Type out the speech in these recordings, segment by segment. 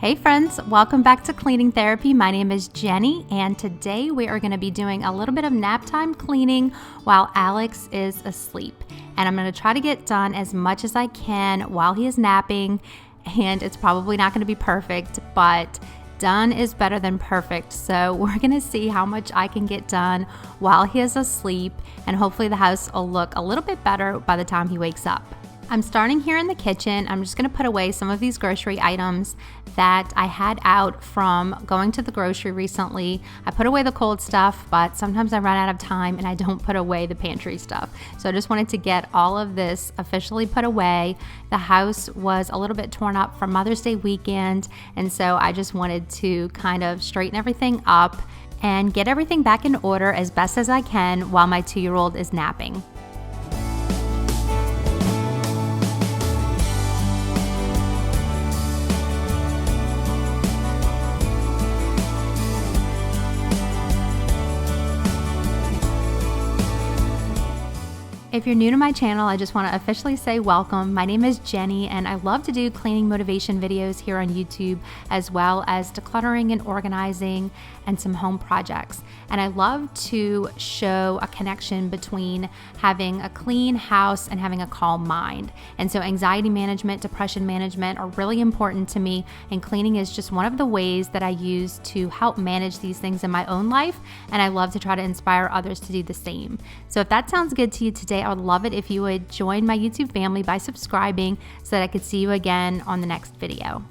Hey friends, welcome back to Cleaning Therapy. My name is Jenny, and today we are going to be doing a little bit of nap time cleaning while Alex is asleep. And I'm going to try to get done as much as I can while he is napping, and it's probably not going to be perfect, but done is better than perfect. So we're going to see how much I can get done while he is asleep, and hopefully the house will look a little bit better by the time he wakes up. I'm starting here in the kitchen. I'm just going to put away some of these grocery items that I had out from going to the grocery recently. I put away the cold stuff, but sometimes I run out of time and I don't put away the pantry stuff. So I just wanted to get all of this officially put away. The house was a little bit torn up from Mother's Day weekend, and so I just wanted to kind of straighten everything up and get everything back in order as best as I can while my 2-year-old is napping. If you're new to my channel, I just want to officially say welcome. My name is Jenny, and I love to do cleaning motivation videos here on YouTube, as well as decluttering and organizing and some home projects. And I love to show a connection between having a clean house and having a calm mind. And so anxiety management, depression management are really important to me, and cleaning is just one of the ways that I use to help manage these things in my own life, and I love to try to inspire others to do the same. So if that sounds good to you today, I would love it if you would join my YouTube family by subscribing so that I could see you again on the next video.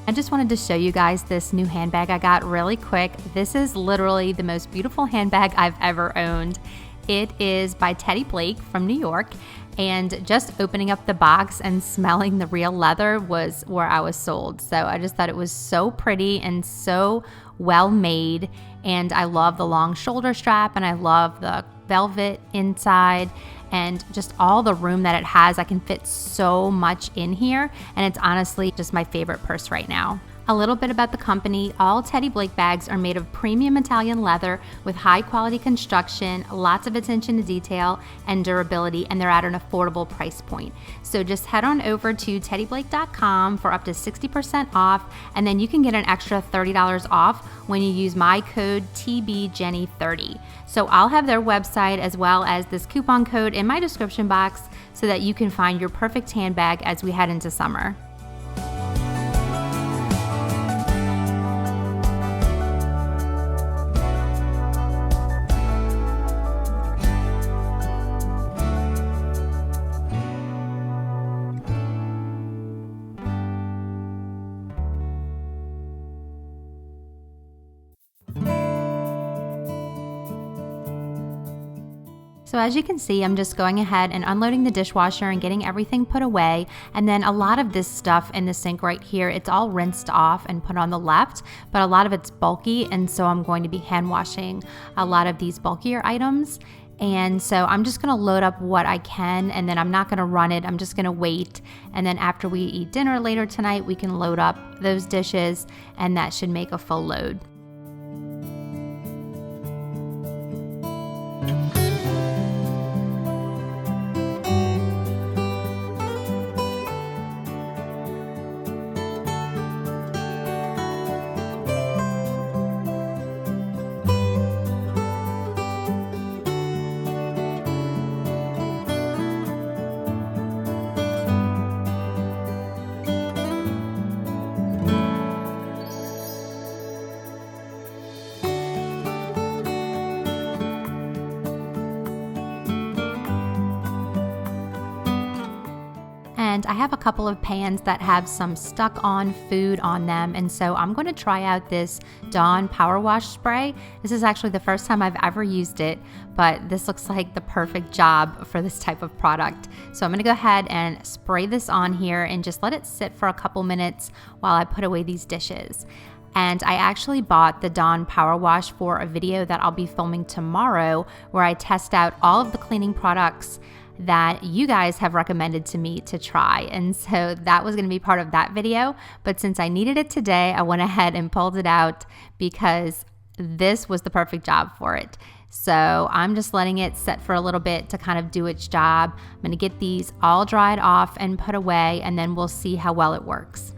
I just wanted to show you guys this new handbag I got really quick. This is literally the most beautiful handbag I've ever owned. It is by Teddy Blake from New York, and just opening up the box and smelling the real leather was where I was sold. So I just thought it was so pretty and so well made, and I love the long shoulder strap, and I love the velvet inside, and just all the room that it has. I can fit so much in here, and it's honestly just my favorite purse right now. A little bit about the company. All Teddy Blake bags are made of premium Italian leather with high quality construction, lots of attention to detail and durability, and they're at an affordable price point. So just head on over to teddyblake.com for up to 60% off, and then you can get an extra $30 off when you use my code TBJenny30. So I'll have their website as well as this coupon code in my description box so that you can find your perfect handbag as we head into summer. So as you can see, I'm just going ahead and unloading the dishwasher and getting everything put away. And then a lot of this stuff in the sink right here, it's all rinsed off and put on the left, but a lot of it's bulky. And so I'm going to be hand washing a lot of these bulkier items. And so I'm just going to load up what I can, and then I'm not going to run it. I'm just going to wait. And then after we eat dinner later tonight, we can load up those dishes, and that should make a full load. And I have a couple of pans that have some stuck on food on them, and so I'm going to try out this Dawn Power Wash Spray. This is actually the first time I've ever used it, but this looks like the perfect job for this type of product. So I'm going to go ahead and spray this on here and just let it sit for a couple minutes while I put away these dishes. And I actually bought the Dawn Power Wash for a video that I'll be filming tomorrow, where I test out all of the cleaning products that you guys have recommended to me to try. And so that was going to be part of that video. But since I needed it today, I went ahead and pulled it out because this was the perfect job for it. So I'm just letting it set for a little bit to kind of do its job. I'm going to get these all dried off and put away, and then we'll see how well it works.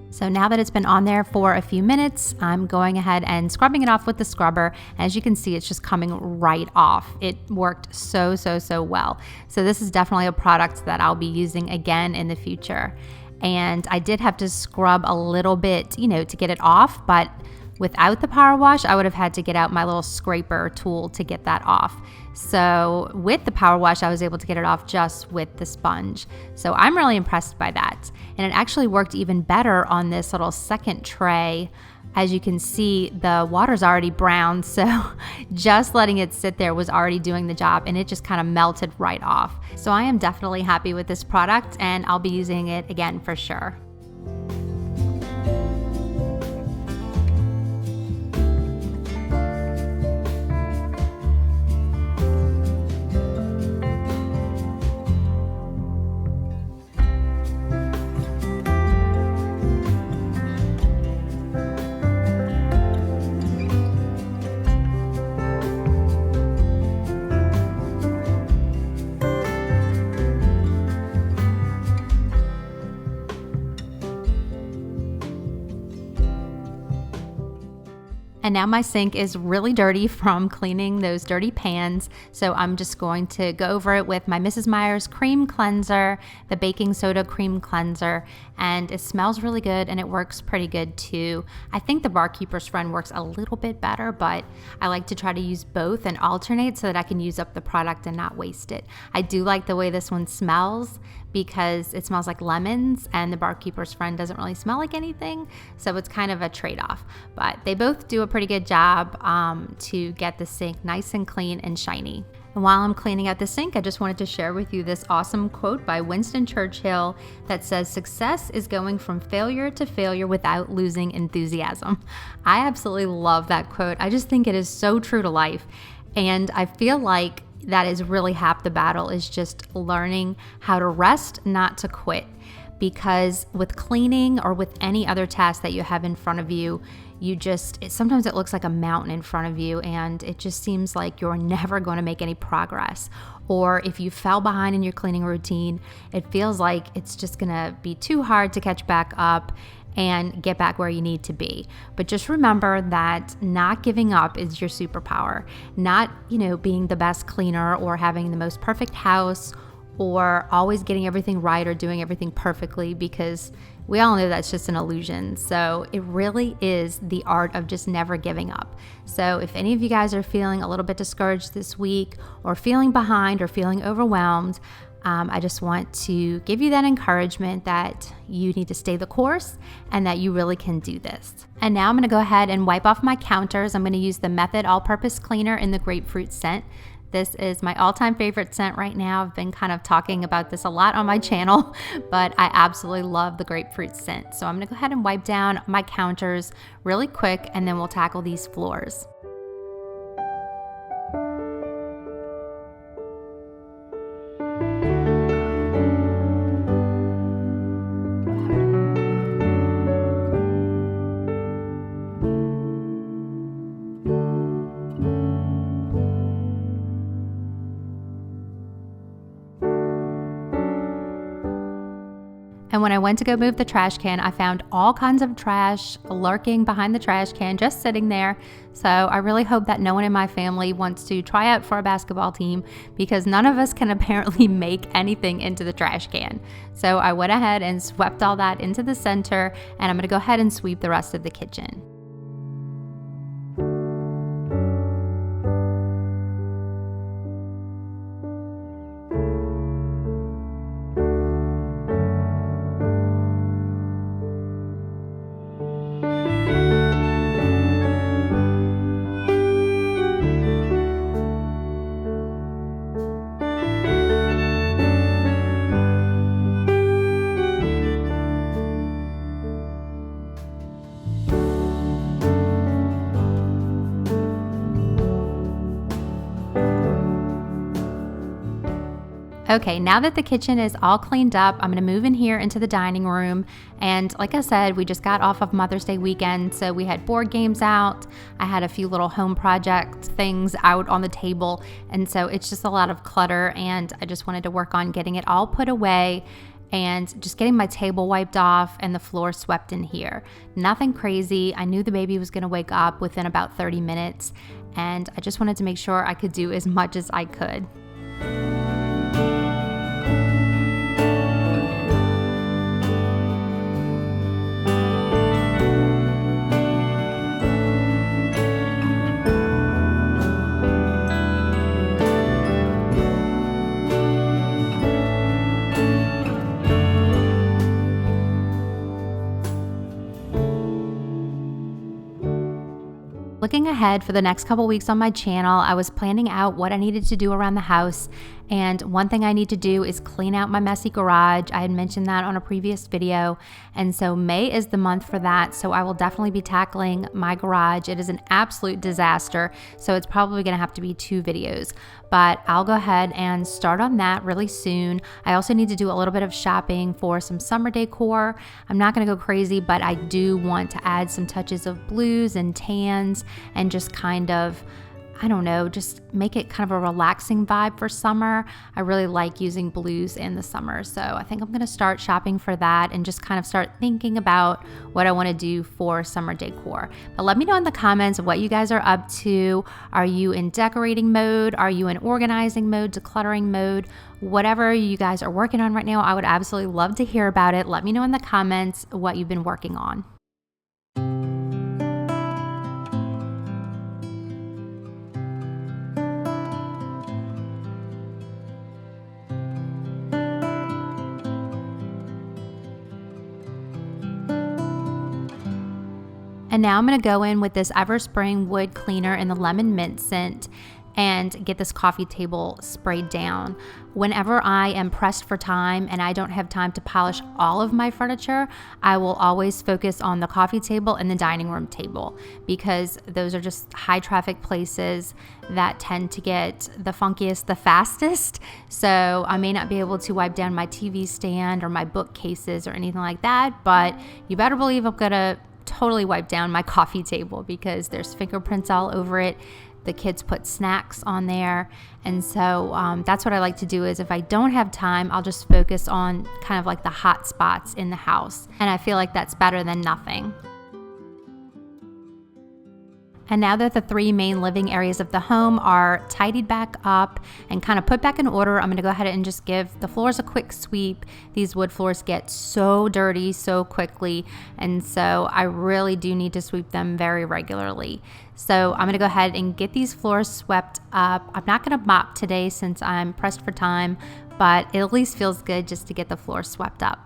So now that it's been on there for a few minutes, I'm going ahead and scrubbing it off with the scrubber. As you can see, it's just coming right off. It worked so well. So this is definitely a product that I'll be using again in the future. And I did have to scrub a little bit, to get it off, but without the power wash, I would have had to get out my little scraper tool to get that off. So with the power wash, I was able to get it off just with the sponge. So I'm really impressed by that. And it actually worked even better on this little second tray. As you can see, the water's already brown, so just letting it sit there was already doing the job, and it just kind of melted right off. So I am definitely happy with this product, and I'll be using it again for sure. And now my sink is really dirty from cleaning those dirty pans. So I'm just going to go over it with my Mrs. Meyer's cream cleanser, the baking soda cream cleanser, and it smells really good and it works pretty good too. I think the Barkeeper's Friend works a little bit better, but I like to try to use both and alternate so that I can use up the product and not waste it. I do like the way this one smells because it smells like lemons, and the Barkeeper's Friend doesn't really smell like anything, so it's kind of a trade-off. But they both do a pretty good job to get the sink nice and clean and shiny. And while I'm cleaning out the sink, I just wanted to share with you this awesome quote by Winston Churchill that says, "Success is going from failure to failure without losing enthusiasm." I absolutely love that quote. I just think it is so true to life, and I feel like that is really half the battle, is just learning how to rest, not to quit. Because with cleaning or with any other task that you have in front of you, sometimes it looks like a mountain in front of you, and it just seems like you're never going to make any progress. Or if you fell behind in your cleaning routine, it feels like it's just going to be too hard to catch back up and get back where you need to be. But just remember that not giving up is your superpower. Not, being the best cleaner or having the most perfect house or always getting everything right or doing everything perfectly, because we all know that's just an illusion. So it really is the art of just never giving up. So if any of you guys are feeling a little bit discouraged this week, or feeling behind or feeling overwhelmed, I just want to give you that encouragement that you need to stay the course and that you really can do this. And now I'm going to go ahead and wipe off my counters. I'm going to use the Method All-Purpose Cleaner in the grapefruit scent. This is my all-time favorite scent right now. I've been kind of talking about this a lot on my channel, but I absolutely love the grapefruit scent. So I'm going to go ahead and wipe down my counters really quick, and then we'll tackle these floors. And when I went to go move the trash can, I found all kinds of trash lurking behind the trash can, just sitting there. So I really hope that no one in my family wants to try out for a basketball team, because none of us can apparently make anything into the trash can. So I went ahead and swept all that into the center, and I'm going to go ahead and sweep the rest of the kitchen. Okay, now that the kitchen is all cleaned up, I'm gonna move in here into the dining room. And like I said, we just got off of Mother's Day weekend, so we had board games out. I had a few little home project things out on the table. And so it's just a lot of clutter, and I just wanted to work on getting it all put away and just getting my table wiped off and the floor swept in here. Nothing crazy. I knew the baby was gonna wake up within about 30 minutes, and I just wanted to make sure I could do as much as I could. Looking ahead for the next couple weeks on my channel, I was planning out what I needed to do around the house, and one thing I need to do is clean out my messy garage. I had mentioned that on a previous video, and so May is the month for that, so I will definitely be tackling my garage. It is an absolute disaster, so it's probably going to have to be 2 videos, but I'll go ahead and start on that really soon. I also need to do a little bit of shopping for some summer decor. I'm not going to go crazy, but I do want to add some touches of blues and tans and just kind of, I don't know, just make it kind of a relaxing vibe for summer. I really like using blues in the summer, so I think I'm going to start shopping for that and just kind of start thinking about what I want to do for summer decor. But let me know in the comments what you guys are up to. Are you in decorating mode? Are you in organizing mode, decluttering mode? Whatever you guys are working on right now, I would absolutely love to hear about it. Let me know in the comments what you've been working on. And now I'm going to go in with this Everspring wood cleaner in the lemon mint scent and get this coffee table sprayed down. Whenever I am pressed for time and I don't have time to polish all of my furniture, I will always focus on the coffee table and the dining room table, because those are just high traffic places that tend to get the funkiest the fastest. So I may not be able to wipe down my TV stand or my bookcases or anything like that, but you better believe I'm gonna totally wipe down my coffee table because there's fingerprints all over it. The kids put snacks on there, and so that's what I like to do. Is if I don't have time, I'll just focus on kind of like the hot spots in the house, and I feel like that's better than nothing. And now that the 3 main living areas of the home are tidied back up and kind of put back in order, I'm going to go ahead and just give the floors a quick sweep. These wood floors get so dirty so quickly, and so I really do need to sweep them very regularly. So I'm going to go ahead and get these floors swept up. I'm not going to mop today since I'm pressed for time, but it at least feels good just to get the floors swept up.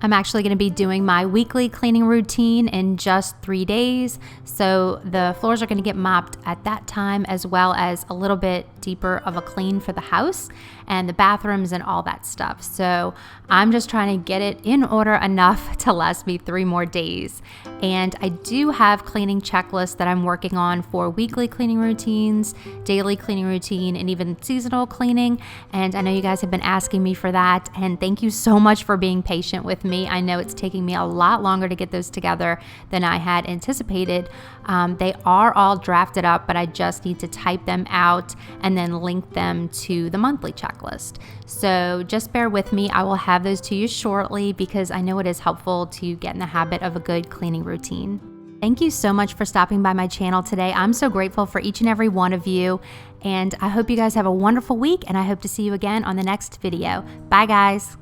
I'm actually going to be doing my weekly cleaning routine in just 3 days, so the floors are going to get mopped at that time, as well as a little bit deeper of a clean for the house and the bathrooms and all that stuff. So I'm just trying to get it in order enough to last me 3 more days. And I do have cleaning checklists that I'm working on for weekly cleaning routines, daily cleaning routine, and even seasonal cleaning. And I know you guys have been asking me for that, and thank you so much for being patient with me. I know it's taking me a lot longer to get those together than I had anticipated. They are all drafted up, but I just need to type them out and then link them to the monthly checklist. So just bear with me. I will have those to you shortly because I know it is helpful to get in the habit of a good cleaning routine. Thank you so much for stopping by my channel today. I'm so grateful for each and every one of you, and I hope you guys have a wonderful week, and I hope to see you again on the next video. Bye guys.